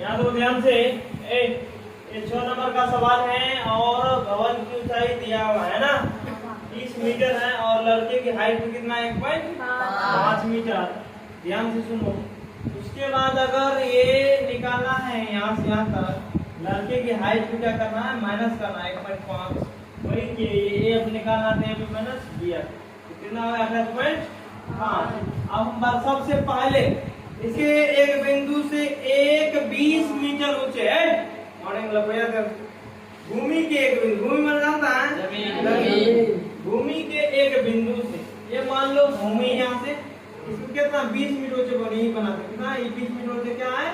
यहाँ तो ध्यान से ये 6 नंबर का सवाल है और भवन की ऊंचाई दिया हुआ है ना 30 मीटर है और लड़के की हाइट कितना है 1.5 मीटर। ध्यान से सुनो। उसके बाद अगर ये निकालना है यहाँ से यहाँ तक लड़के की हाइट को क्या करना है माइनस करना है 1.5 वही के ये अब निकालना है माइनस दिया कितना होगा 18.5। अब हम सबसे पहले इसे एक बिंदु से 20 मीटर ऊंचे है भूमि के एक बिंदु भूमि में जानता है भूमि के एक बिंदु से ये मान लो भूमि यहाँ से इसको कितना 20 मीटर ऊंचे बने ही बनाते कितना ये 20 मीटर ऊंचे क्या है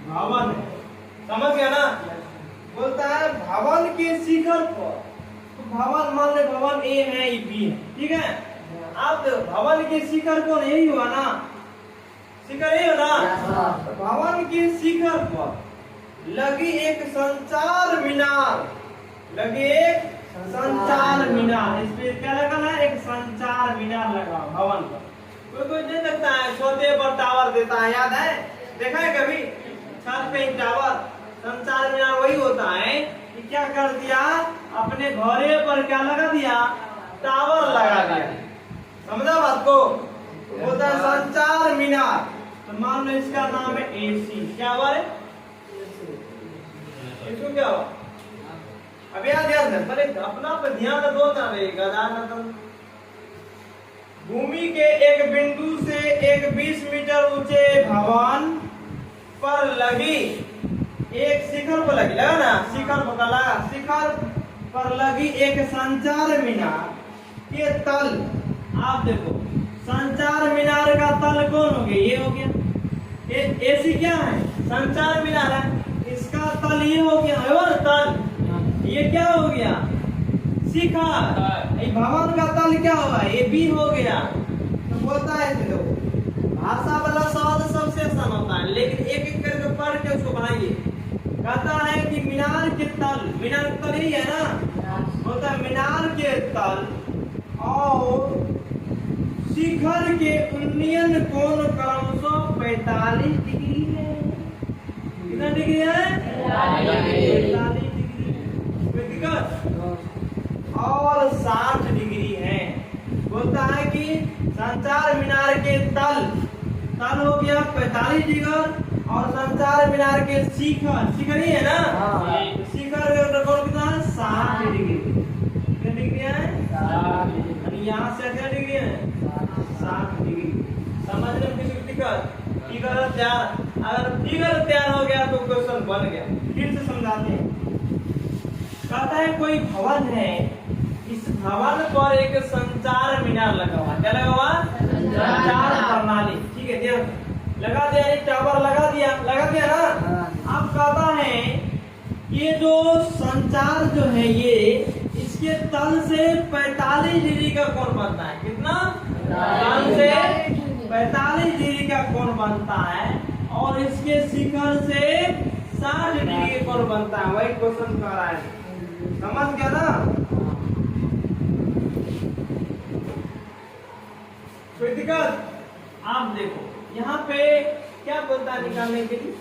भवन है। समझ गया ना। बोलता है भवन के शिखर पर तो भवन मान ले भवन ए है ये बी है ठीक है। अब भवन के शिखर कौन यही हुआ ना शिखर यही हो ना। भवन के शिखर पर लगी एक संचार मीनार लगी एक संचार मीनार इस पे क्या लगा है एक संचार मीनार लगा भवन पर। कोई नहीं लगता है छोटे पर टावर देता है याद है देखा है कभी छत पे टावर संचार मीनार वही होता है कि क्या कर दिया अपने घरे पर क्या लगा दिया टावर लगा दिया। समझा बात को होता है संचार मीनार। तो मान लो इसका नाम है एसी क्या हुआ है इसको क्या हुआ अब याद याद है पर अपना पे ध्यान दो ना रहेगा ना तो भूमि के एक बिंदु से एक 20 मीटर ऊंचे भवन पर लगी एक शिखर पर लगी लगा ना शिखर पर लगा शिखर पर लगी एक संचार मीनार के तल आप देखो संचार मीनार का तल कौन हो गया ये हो गया ऐसी क्या है संचार मीनार है इसका तल ये हो गया है और तल ये क्या हो गया शिखर भवन का तल क्या होगा ये भी हो गया। तो बोलता है देखो भाषा वाला शब्द सबसे आसान होता है लेकिन एक एक करके पढ़ के उसको बनाइए। कहता है कि मीनार के तल ही है ना बोलता है मीनार के तल और शिखर के उन्नयन कोण क्रमशः 45 डिग्री है। कितना डिग्री है 45 डिग्री और 60 डिग्री है। बोलता है कि संचार मीनार के तल हो गया 45 डिग्री और संचार मीनार के शिखर ही है ना शिखर कोण कितना है 60 डिग्री। कितने डिग्री है यहाँ से कितने डिग्री है 60 डिग्री। समझने में किसी दिक्कत फिगर तैयार अगर फिगर तैयार हो गया तो क्वेश्चन बन गया। फिर से समझाते हैं। कहता है कोई भवन है इस भवन पर एक संचार मीनार लगा हुआ क्या लगा हुआ संचार प्रणाली ठीक है लगा दिया एक टावर लगा दिया ना। अब कहता है ये जो संचार जो है ये इसके तल से 45 डिग्री का कोण बनता है। कितना तल से 45 डिग्री का कोण बनता है और इसके शिखर से 60 डिग्री का कोण बनता है। वही क्वेश्चन कर रहा है। समझ गया ना। कोई दिक्कत आप देखो यहाँ पे क्या बोलता है निकालने के लिए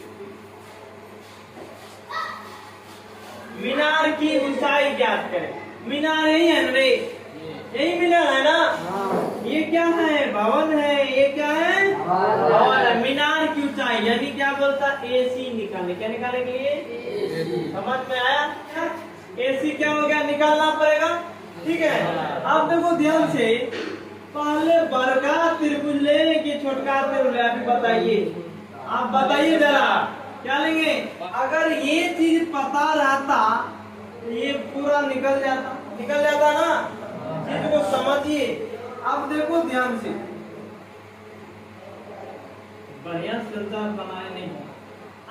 मीनार की ऊंचाई ज्ञात करें। मीनार यही है रे यही मीनार है ना ये क्या है भवन है ये क्या है भवन है। मीनार की ऊंचाई यानी क्या बोलता एसी निकालने क्या निकालने के लिए समझ में आया एसी क्या हो गया निकालना पड़ेगा ठीक है। आप देखो ध्यान से पहले बड़का त्रिभुज ले कि छोटका त्रिभुज अभी बताइए आप बताइए जरा क्या लेंगे। अगर ये चीज पता रहता तो ये पूरा निकल जाता ना चीज को समझिए। अब देखो ध्यान से बढ़िया संचार बनाए नहीं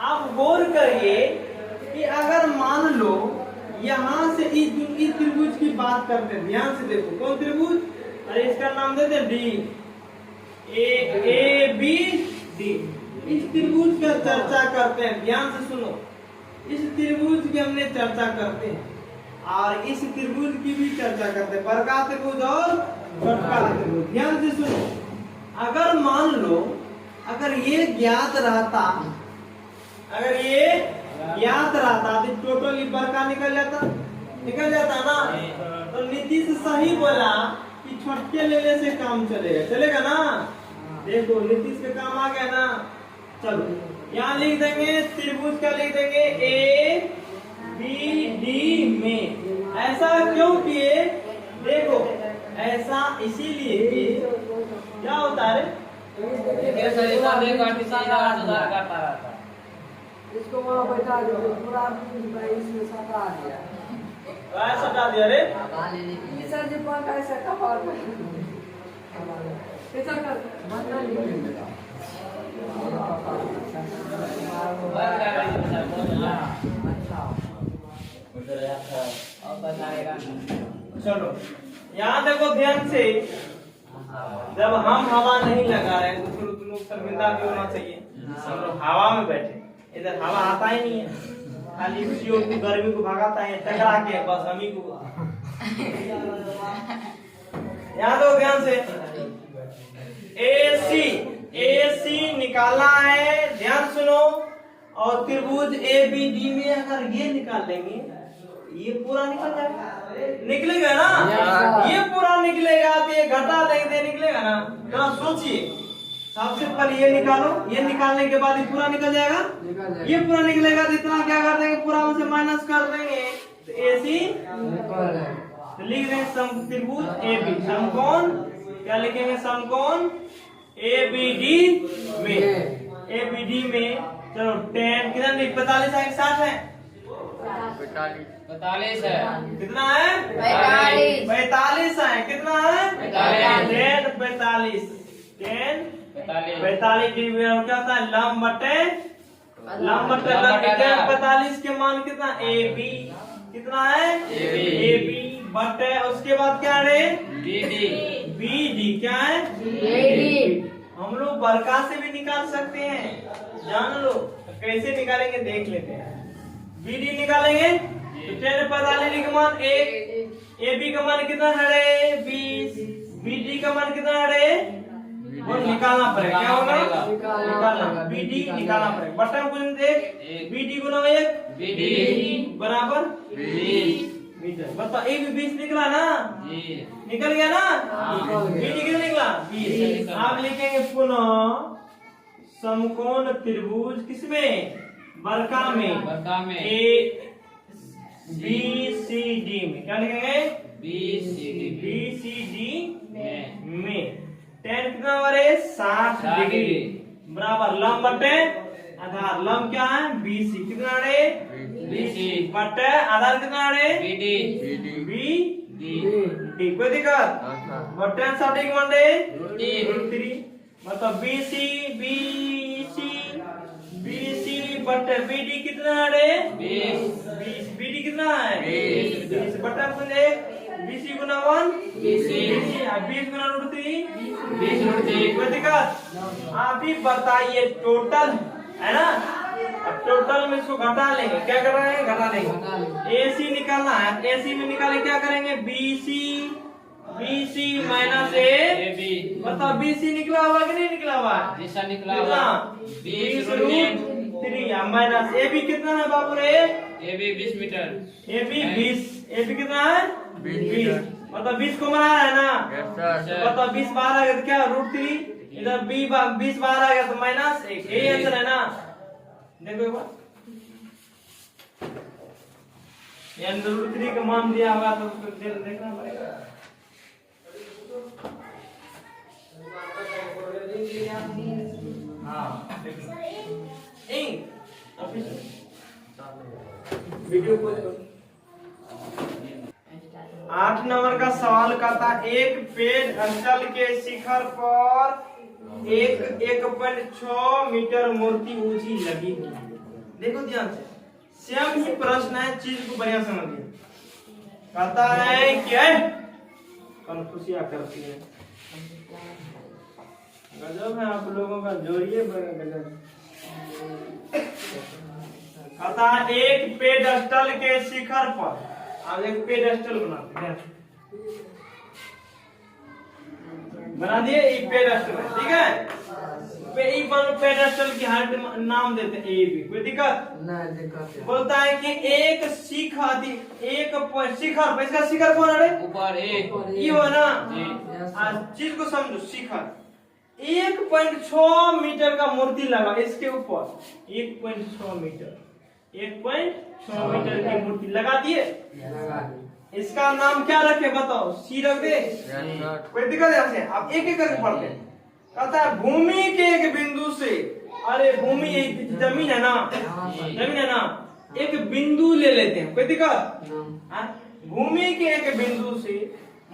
आप गौर करिए कि अगर मान लो यहाँ से इस त्रिभुज की बात करते हैं। ध्यान से देखो कौन त्रिभुज अरे इसका नाम देते डी ए बी डी। इस त्रिभुज का चर्चा करते हैं। ध्यान से सुनो इस त्रिभुज की हमने चर्चा करते हैं और इस त्रिभुज की भी चर्चा करते हैं बड़का त्रिभुज और छोटका त्रिभुज। ध्यान से सुनो अगर मान लो अगर ये ज्ञात रहता अगर ये ज्ञात रहता तो टोटल बड़का निकल जाता ना। तो नीतीश सही बोला कि छोटके लेने से काम चलेगा ना। देखो नीतीश का काम आ गया ना। चलो यहाँ लिख देंगे त्रिभुज का, लिख देंगे ए बी डी में। ऐसा क्यों किए? देखो ऐसा इसीलिए कि क्या होता है इसको वहाँ बैठा दो, पूरा इसमें सटा दिया। सटा दिया रे। ये सर जी पर कैसे कपाल में कैसा कर बनना नहीं। चलो यहाँ देखो ध्यान से, जब हम हवा नहीं लगा रहे हैं तो फिर तुम लोग शर्मिंदा भी होना चाहिए। हम लोग हवा में बैठे, इधर हवा आता ही नहीं है, खाली CO2 गर्मी को भगाता है टकरा के, बस हम ही को। यहाँ देखो ध्यान से, AC निकाला है, ध्यान सुनो। और त्रिभुज ABD में अगर ये निकाल लेंगे, ये पूरा निकल जाएगा, निकलेगा ना। ये पूरा निकलेगा तो ये घटा देंगे, निकलेगा ना। जरा सोचिए, सबसे पहले ये निकालो, ये निकालने के बाद ये पूरा निकल जाएगा। ये पूरा निकलेगा तो इतना क्या कर देंगे, पूरा उसे माइनस कर देंगे तो AC तो लिख देंगे त्रिभुज AB समकोण, क्या लिखेंगे, समकोण ABD में। चलो 10 कितना, 45 है 60 है, 45 है, कितना है 45 है, कितना है 10 45 क्या होता है, लंब बटे 45 के मान कितना, AB कितना है AB बटे उसके बाद क्या है BD क्या है हम लोग बरका से भी निकाल सकते हैं, जान लो कैसे निकालेंगे देख लेते हैं। BD निकालेंगे तो 10 45 का मान 1, AB का मान कितना है 20, BD का मान कितना है और निकालना पड़ेगा, क्या होगा निकालना, BD निकालना पड़ेगा। बटन कुछ देख, BD गुना 1 BD बराबर 20 मीटर। बताओ ये भी 20 निकला ना, निकल गया ना। BD कितना निकला 20। आप लिखेंगे पुनः समकोण त्रिभुज किसमें, बरका में ABCD में, क्या लिखेंगे BCD में 10 कितना बराबर 60 डिग्री बराबर लंब बटे आधार, लंब क्या है BC कितना है BC बटे आधार कितना है BD। कोई दिक्कत, बटे 60 डिग्री मान दे 3 मतलब BC बटे BD कितना है 20, BD कितना है 20 बटा बोले BC गुना 1 20 गुना √3 कोई दिक्कत। आप ही बताइए टोटल है ना, टोटल में इसको घटा लेंगे, क्या कर रहे हैं घटा लेंगे। AC निकालना है, AC में निकाले क्या करेंगे BC माइनस AB, मतलब BC निकला हुआ कि नहीं निकला हुआ, निकला हुआ 20√3 माइनस AB कितना है बाबू रे, AB 20 मीटर, AB कितना है 20, मतलब 20 को बना है ना, मतलब 20 बाहर आ गया तो क्या √3, इधर 20 बाहर आ गया तो माइनस 1, यही आंसर है ना। देखो एक बार यानी √3 का मान दिया होगा तो देखना पड़ेगा। वीडियो को 8 नंबर का सवाल कहता, एक पेड़ के शिखर पर 1.6 मीटर मूर्ति ऊंची लगी हुई है। देखो ध्यान से, सेम ही प्रश्न है, चीज को बढ़िया समझिए। कहता है क्या खुशियां करती है, गजब है आप लोगों का, जोड़िए गजब। कहता है एक पेडस्टल के शिखर पर, आप एक पेडस्टल बना दिए, एक पेडस्टल है, ठीक है। पेडेस्टल की हाइट नाम देते हैं ए बी, कोई दिक्कत नहीं दिक्कत है। बोलता है कि एक शिखर शिखर इसका शिखर कौन है रे? ऊपर एक ये हो ना। जी। आज चीज को समझो, शिखर 1.6 मीटर का मूर्ति लगा इसके ऊपर, 1.6 मीटर 1.6 मीटर की मूर्ति लगा दिए। लगा दी। इसका नाम क्या रखे बताओ? सी रख दे, कोई दिक्कत है आपसे? आप एक एक करके पढ़ते हैं। कहता है भूमि के एक बिंदु से, अरे भूमि जमीन है ना, जमीन है ना, एक बिंदु ले लेते हैं, कोई दिक्कत? भूमि के एक बिंदु से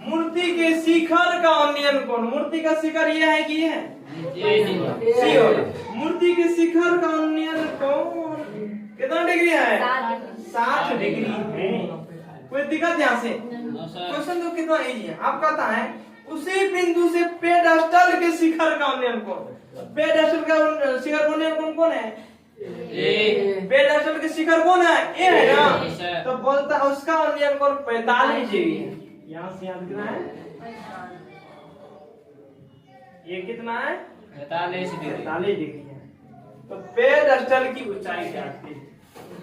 मूर्ति के शिखर का उन्नयन कोण, मूर्ति का शिखर ये है कि ये है? सी होगा। मूर्ति के शिखर का उन्नयन कोण कितना डिग्री है? 60 डिग्री है। कोई दिक्कत यहाँ से? क्वेश्चन तो कितना इजी है। आप कहता है उसी बिंदु से पेडेस्टल के शिखर का उन्नयन कोण, पेडेस्टल का शिखर का उन्नयन कोण कौन है? पेडेस्टल के शिखर कौन है? ए है ना। तो बोलता है उसका उन्नयन कोण 45 डिग्री है। यहाँ से यहाँ कितना है? ये कितना है? 45 डिग्री है। तो पेडेस्टल की ऊंचाई क्या है?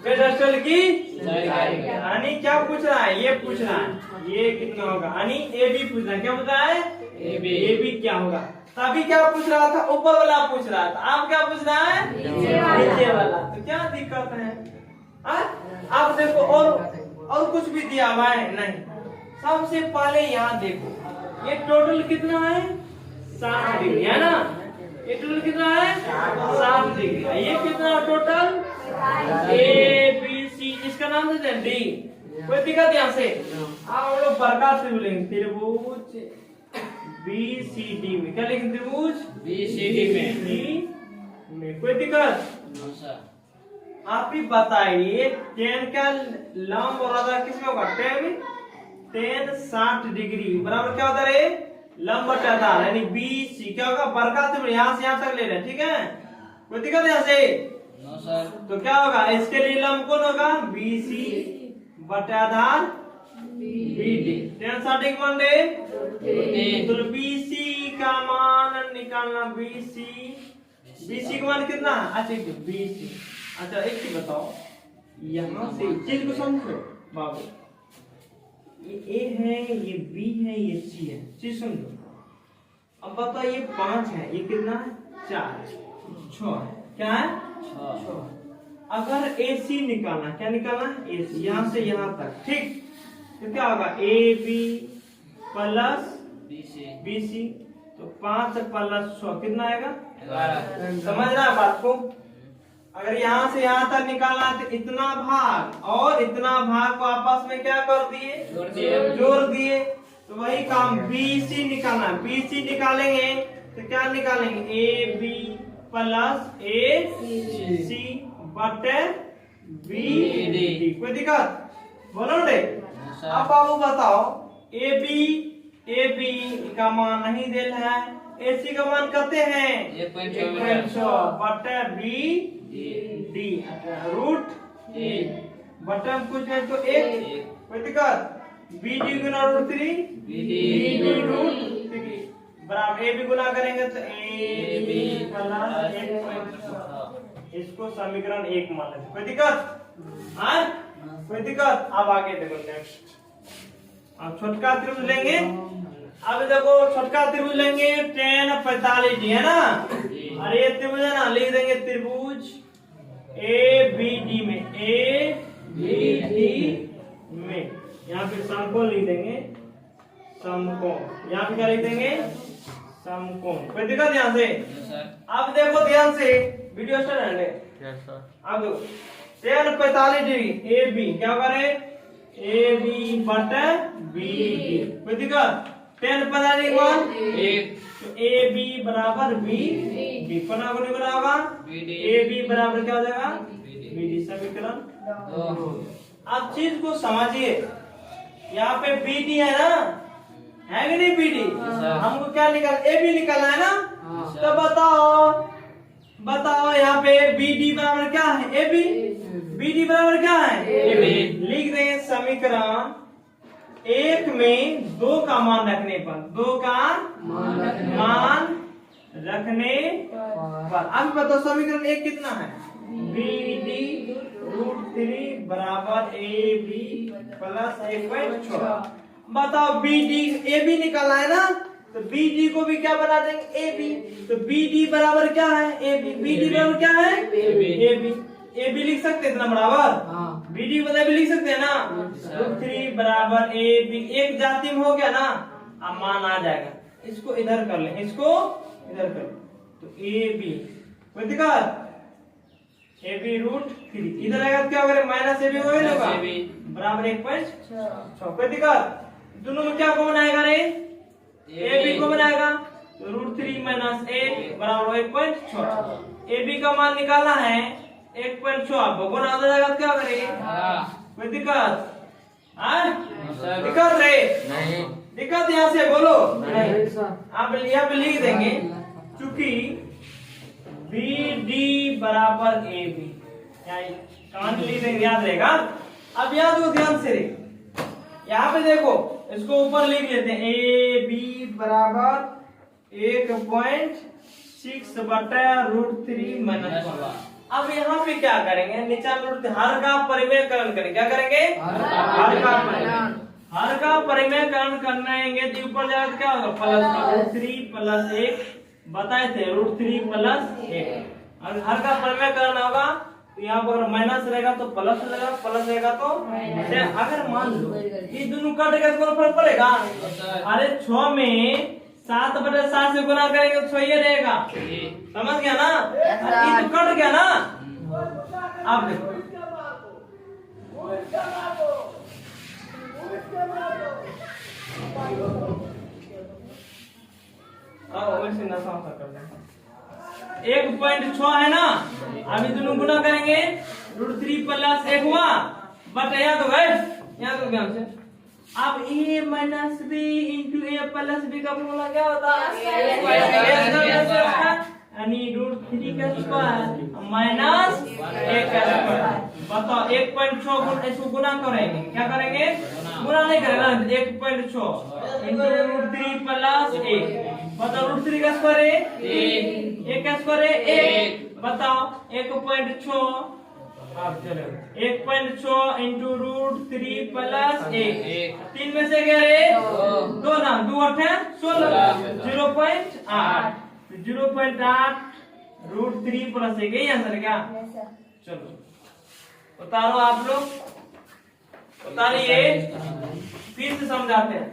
पेडेस्टल की यानी क्या पूछ रहा है? ये पूछ रहा है ये कितना होगा, यानी ए बी पूछ रहा है। क्या पूछ रहा है? ए बी क्या होगा? तभी क्या पूछ रहा था? ऊपर वाला पूछ रहा था। आप क्या पूछ रहा है? नीचे वाला। तो क्या दिक्कत है? आप देखो और कुछ भी दिया हुआ है नहीं। सबसे पहले यहाँ देखो, ये टोटल कितना है? 60 डिग्री है ना। ये टोटल कितना है? 60 डिग्री। ये कितना टोटल? ए बी सी, इसका नाम देते हैं डी। कोई दिक्कत यहाँ से? आप लोग बड़का त्रिभुज लेंगे, त्रिभुज बी सी डी में क्या लिखेंगे? त्रिभुज बी सी डी में कोई दिक्कत? आप ही बताइए 10 का लंब और आधा किसमें होगा? 10 60 डिग्री बराबर क्या होता है? लंब बटा आधार, यानी बी सी क्या होगा? बड़का त्रिभुज यहाँ से यहाँ तक ले रहे हैं, ठीक है? कोई दिक्कत यहाँ से? तो क्या होगा? इसके लिए लंब कौन होगा? बी सी बटा आधार बी डी। 10 60 मान दे तो बी सी का मान निकालना। बी सी का मान कितना? अच्छा बी सी। अच्छा एक चीज बताओ, यहाँ से चीज को समझो बाबू, ये ए है, ये बी है, ये सी है, चीज समझो। अब बताओ ये 5 है, ये कितना है? 4 6 है, क्या है? 6। अगर ए सी निकालना, क्या निकालना? ए सी यहाँ से यहाँ तक, ठीक? तो क्या होगा? A B plus B C, तो 5 प्लस 6 कितना आएगा? 11। समझ रहा है बात को? अगर यहाँ से यहाँ तक निकालना है तो इतना भाग और इतना भाग को आपस में क्या कर दिए? जोड़ दिए। तो वही काम BC निकालना है। BC निकालेंगे तो क्या निकालेंगे? AB प्लस AC बटे BD। कोई दिक्कत? बोलो रे। अब बाबू बताओ, AB का मान नहीं दे है, AC का मान कहते हैं 1.6 बटे BD रूट बटे कुछ है तो 1। कोई दिक्कत? BD गुना रूट 3 BD रूट 3 बराबर AB गुना करेंगे तो AB प्लस 1.6। इसको समीकरण 1 मान लेते। कोई दिक्कत? हाँ कोई दिक्कत? अब आगे देखो नेक्स्ट। अब छोटका त्रिभुज लेंगे। अब देखो छोटका त्रिभुज लेंगे 10 45 है ना। और ये त्रिभुज है ना, लिख देंगे त्रिभुज ABD में, ABD में यहाँ पे समकोण लिख देंगे, समकोण। यहाँ पे क्या लिख देंगे? समकोण। कोई दिक्कत यहाँ से? अब देखो ध्यान से, वीडियो स्टार्ट है। अब देखो 10 45 डिग्री AB क्या करे? AB बटे BD। कोई दिक्कत? 10 45 मान 1 तो AB बराबर BD बना होगा। AB बराबर क्या हो जाएगा? BD। समीकरण 2। आप चीज को समझिए, यहाँ पे BD है ना, है कि नहीं? BD हमको क्या निकाल? AB निकालना है ना। तो बताओ यहाँ पे BD बराबर क्या है? AB। BD बराबर क्या है? AB। लिख दें समीकरण 1 में 2 का मान रखने पर, 2 का मान रखने पर। अब बताओ समीकरण एक कितना है, BD√3 बराबर AB प्लस 1.6। बताओ BD AB निकालना है ना, तो BD को भी क्या बना देंगे AB, तो BD बराबर क्या है AB, BD बराबर क्या है AB, AB लिख सकते हैं इतना बराबर, BD बता भी लिख सकते हैं ना, √3 बराबर AB, एक जाति में हो गया ना, अब मान आ जाएगा। इसको इधर कर ले, इसको इधर कर ले, तो AB कोई दिक्कत, AB√3 इधर आएगा तो क्या होगा, माइनस AB होगा बराबर 1.6। कोई दिक्कत, दोनों में क्या कॉमन आएगा रे, AB को बनाएगा, तो √3 माइनस 1 बराबर 1.6। AB का मान निकालना है 1.6, भगवान आ जाएगा तो क्या करेंगे, कोई दिक्कत दिक्कत रे, नहीं दिक्कत यहाँ से बोलो नहीं सर। आप यहाँ पे लिख देंगे, चूंकि BD बराबर AB कहां लिख देंगे, याद रहेगा। अब याद हो ध्यान से रे, यहाँ पे देखो इसको ऊपर लिख लेते हैं, AB बराबर 1.6 बटा √3 माइनस 1। अब यहाँ पे क्या करेंगे, नीचे हर का परिमेयकरण करेंगे, क्या करेंगे, हर का परिमेयकरण करेंगे तो ऊपर जाएगा तो क्या होगा, प्लस √3 प्लस 1 बताए थे, √3 प्लस 1। अगर हर का परिमेयकरण होगा तो यहाँ पर माइनस रहेगा तो प्लस रहेगा, प्लस रहेगा तो अगर मान लो ये दोनों कट गए तो फर्क पड़ेगा, अरे 6 में 7/7 से गुना करेंगे तो 6 ही रहेगा, समझ गया ना, ये तो कट गया ना। आप देखो वैसे नशा कर ले, 1.6 है ना, अभी दोनों गुना करेंगे, √3 प्लस 1 हुआ, बट यहाँ तो गए, यहाँ तो ध्यान से। अब A minus B into A plus B का फॉर्मूला क्या होता है, यानी √3 का स्क्वायर माइनस 1 का स्क्वायर। बताओ 1.6 गुना, इसको गुना करेंगे, क्या करेंगे, गुना नहीं करेगा, 1.6 इंटू √3 प्लस 1। बताओ √3 का स्क्वायर है 1 का स्क्वायर है 1। बताओ 1.6, अब चलो 1.6 इंटू √3 प्लस 1, 3 में से क्या रे, 2 ना, 2 8 है 16, 0.8, 0.8 √3 प्लस 1, यही आंसर है क्या। चलो उतारो, आप लोग उतारिए, फिर से समझाते हैं।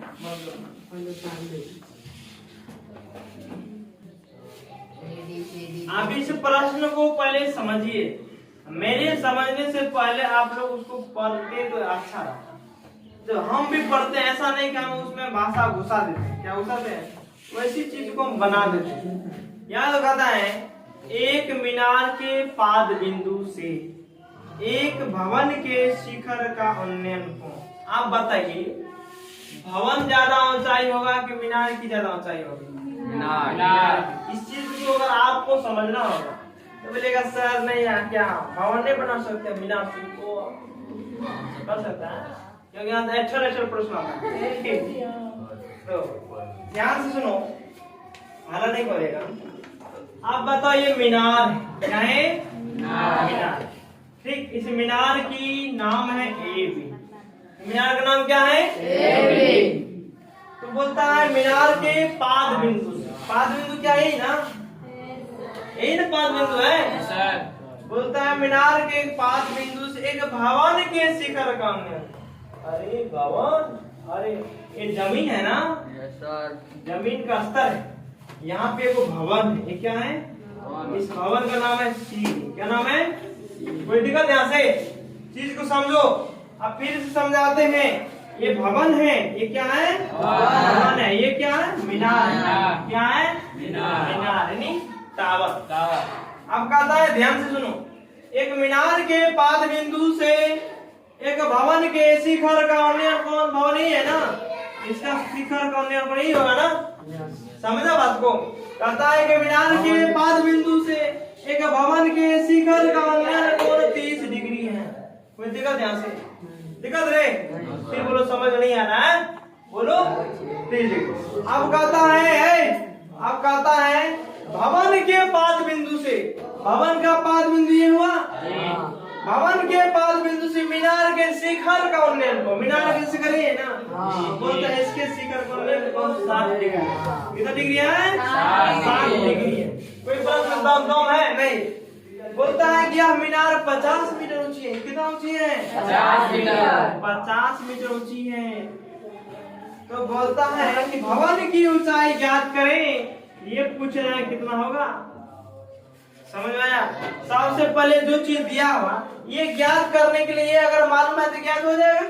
आप इस प्रश्न को पहले समझिए, मेरे समझने से पहले आप लोग उसको पढ़ते तो अच्छा रहता। जब हम भी पढ़ते हैं ऐसा नहीं कि हम उसमें भाषा घुसा देते हैं, क्या घुसाते हैं, वैसी चीज को हम बना देते हैं। याद कहता है, एक मीनार के पाद बिंदु से एक भवन के शिखर का उन्नयन कोण। आप बताइए, भवन ज्यादा ऊंचाई होगा कि मीनार की ज्यादा ऊंचाई होगी, मीनार। इस चीज को अगर आपको समझना होगा तो बोलेगा सर नहीं यार, क्या भवन नहीं बना सकते, मीनार को कर सकता है, क्योंकि यहाँ अच्छा प्रश्न आता है। तो ध्यान से सुनो, हाला नहीं करेगा। आप बताओ, ये मीनार क्या है, मीनार, ठीक। इस मीनार की नाम है AB, मीनार का नाम क्या है AB। तो बोलता है मीनार के पाद बिंदु, पाद बिंदु क्या है ना, यही ना पाद बिंदु है सर। बोलता है मीनार के पाद बिंदु से एक भवन के शिखर का उन्नयन। अरे भवन, अरे ये जमीन है ना सर, जमीन का स्तर है, यहाँ पे वो भवन है, ये क्या है, इस भवन का नाम है सीढ़ी। क्या नाम है, कोई दिक्कत, यहाँ से चीज को समझो। अब फिर से समझाते हैं, ये भवन है, ये क्या है, भवन है, ये क्या है, मीनार है, क्या है, मीनार यानी टावर। अब कहता है, ध्यान से सुनो, एक मीनार के पाद बिंदु से एक भवन के शिखर का उन्नयन कोण, भवन ही है ना, इसका शिखर का उन्नयन कोण ही होगा ना, समझा बात को। कहता है कि मीनार के पाद बिंदु से एक भवन के शिखर का उन्नयन कोण 30 डिग्री है। कोई दिक्कत यहाँ से, दिक्कत रे, फिर बोलो समझ नहीं आ रहा है, बोलो 30 डिग्री। अब कहता है भवन के पाद बिंदु से, भवन का पाद बिंदु ये हुआ, भवन के पाद बिंदु से मीनार के शिखर का उन्नयन को, मीनार के शिखर है ना, बोलते हैं इसके शिखर का उन्नयन को 60 डिग्री। कितना डिग्री है? 60 डिग्री है। कोई प्रश्न दम है? नहीं। बोलता है कि यह मीनार 50 मीटर ऊंची है। कितना ऊंची है? 50 मीटर। 50 मीटर ऊंची है। तो बोलता है कि भवन की ऊंचाई ज्ञात करें। ये पूछ रहे हैं कितना होगा, समझ में आया? सबसे पहले जो चीज दिया हुआ ये ज्ञात करने के लिए अगर मालूम है तो ज्ञात हो जाएगा,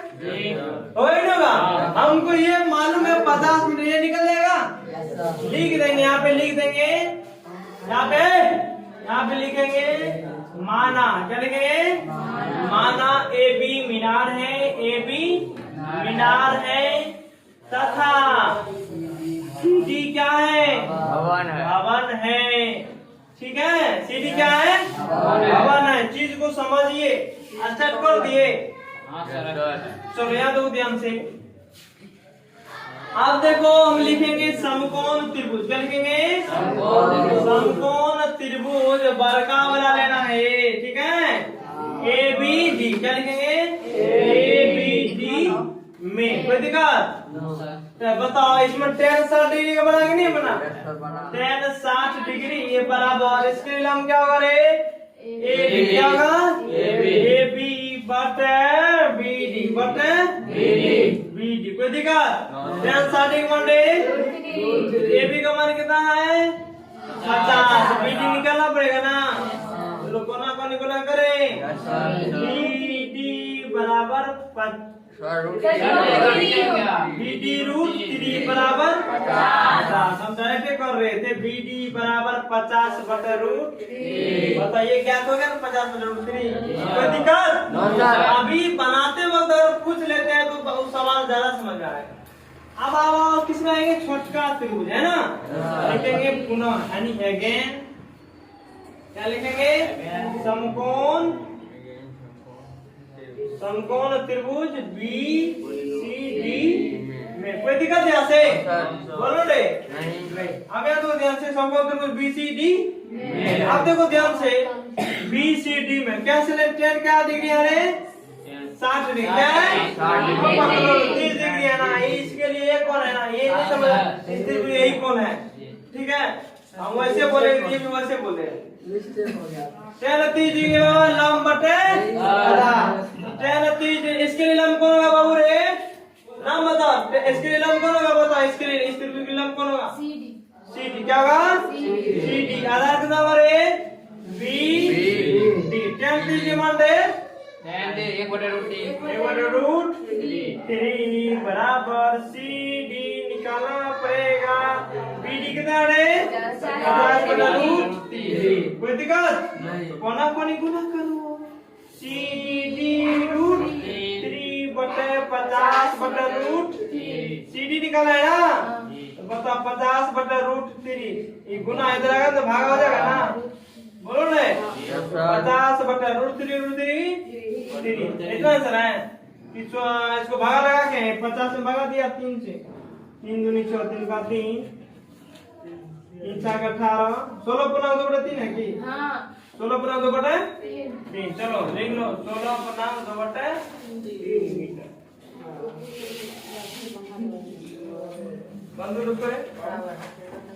होगा। हमको ये मालूम है 50 मीटर, ये निकल जाएगा। लिख देंगे, यहाँ पे लिख देंगे, यहाँ पे लिखेंगे माना, क्या लिखेंगे? माना ए बी मीनार है, ए बी मीनार है तथा सीडी क्या है? भवन है। भवन है। ठीक है, सीडी क्या है? भवन है। चीज को समझिए, अच्छा कर दिए। हाँ सर। चलो यहाँ दो ध्यान से। अब देखो हम लिखेंगे समकोण त्रिभुज। क्या लिखेंगे? समकोण त्रिभुज बड़का वाला लेना है, ठीक है? ए बी डी, क्या लिखेंगे? ए बी डी में कोई दिक्कत? बताओ इसमें tan 60 डिग्री का बना कि नहीं बना? tan 60 डिग्री ये बराबर, इसके लिए हम क्या होगा रे? ए बी क्या होगा? ए बी बटे बी डी बटे बी डी। कोई दिक्कत? tan 60 डिग्री बटे ए बी का मान कितना है? 50। बी डी निकालना पड़ेगा ना, तो कोना को निकाला करें। बी डी बराबर BD रूट 3 बराबर 50। हम डायरेक्ट कर रहे थे BD बराबर 50 बटा रूट। बताइए क्या हो गया? 50 बटा रूट 3। कोई दिक्कत? अभी बनाते वक्त अगर पूछ लेते हैं तो बहुत सवाल ज्यादा समझ आएगा। अब आओ किसमें आएंगे? छोटका त्रिभुज है ना, लिखेंगे पुनः यानी अगेन। क्या लिखेंगे? समकोण त्रिभुज बी सी डी में। कोई दिक्कत यहाँ से? बोलो रे। अब यहाँ तो ध्यान से, समकोण त्रिभुज बी सी डी में। अब देखो ध्यान से, बी सी डी में क्या tan क्या डिग्री है? 60 डिग्री। क्या है? 30 डिग्री है ना। इसके लिए ये कौन है ना, ये नहीं समझ, इसके लिए यही कौन है, ठीक है? हम वैसे बोलेंगे, ये भी वैसे बोले। tan 30 डिग्री लंब बटे tan 30। इसके लिए लंब कौन होगा बाबू रे? नाम बताओ। इसके लिए लंब कौन होगा बताओ? इसके लिए इस त्रिभुज के लंब कौन होगा? CD। क्या होगा? CD। आधार कितना हमारे? BD। tan 30 की मान दे 1 बटे रूट 3। 1 बटे रूट 3 बराबर CD निकालना पड़ेगा। BD कितना है? 50 बटा रूट 3। कोई दिक्कत? कोना कोनी गुना करो। CD रूट 3 बटे 50 बटा रूट। CD निकाला है ना, तो बता 50 बटा रूट 3। ये गुना इधर आएगा तो भागा हो जाएगा ना, बोलो ने। 50 बटा रूट 3 इतना आंसर है। इसको भागा लगा के 50 में भागा दिया 3 से। 3 दूनी 6, 3 का 3, 3 4 का 18, 16 पुनः 2 बटा 3 है कि? 16 पुनः 2 बटा 3। चलो लिख लो 16 पुनः 2 बटा 3 मीटर। बंधु रुपए